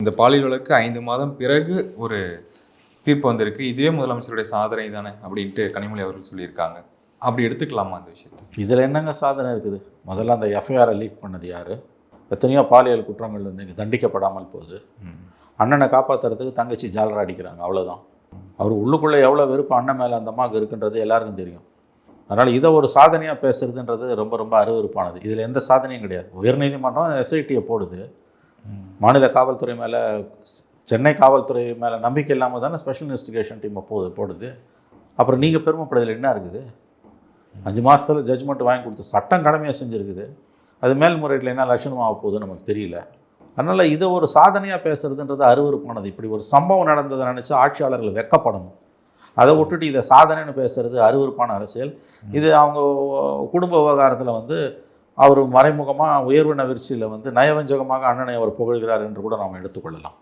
இந்த பாலியல் வழக்கு 5 மாதம் பிறகு ஒரு தீர்ப்பு வந்திருக்கு. இதுவே முதலமைச்சருடைய சாதனை தானே அப்படின்ட்டு கனிமொழி அவர்கள் சொல்லியிருக்காங்க. அப்படி எடுத்துக்கலாமா அந்த விஷயத்தை? இதில் என்னங்க சாதனை இருக்குது? முதல்ல அந்த எஃப்ஐஆரை லீக் பண்ணது யார்? எத்தனையோ பாலியல் குற்றங்கள் வந்து இங்கே தண்டிக்கப்படாமல் போகுது. அண்ணனை காப்பாற்றுறதுக்கு தங்கச்சி ஜாலரா அடிக்கிறாங்க, அவ்வளோதான். அவர் உள்ளுக்குள்ளே எவ்வளோ வெறுப்பு அண்ணன் மேலே அந்த அம்மாவுக்கு இருக்குன்றது எல்லாருக்கும் தெரியும். அதனால் இதை ஒரு சாதனையாக பேசுறதுன்றது ரொம்ப ரொம்ப அருவருப்பானது. இதில் எந்த சாதனையும் கிடையாது. உயர்நீதிமன்றம் எஸ்ஐடியை போடுது. மாநில காவல்துறை மேலே, சென்னை காவல்துறை மேலே நம்பிக்கை இல்லாமல் தானே ஸ்பெஷல் இன்வெஸ்டிகேஷன் டீமை போடுது. அப்புறம் நீங்கள் பெருமைப்படுறதுல என்ன இருக்குது? 5 மாதத்தில் ஜட்ஜ்மெண்ட் வாங்கி கொடுத்து சட்டம் கடமையாக செஞ்சுருக்குது. அது மேல்முறையீட்டில் என்ன லட்சணமாக போகுது நமக்கு தெரியல. அதனால் இதை ஒரு சாதனையாக பேசுகிறதுன்றது அருவருப்பானது. இப்படி ஒரு சம்பவம் நடந்ததை நினச்சி ஆட்சியாளர்கள் வெட்கப்படணும். அதை விட்டுட்டு இதை சாதனைன்னு பேசுகிறது அருவருப்பான அரசியல். இது அவங்க குடும்ப விவகாரத்தில் வந்து அவர் மறைமுகமாக உயர்வின விருச்சியில் வந்து நயவஞ்சகமாக அண்ணனை அவர் புகழ்கிறார் என்று கூட நாம் எடுத்துக்கொள்ளலாம்.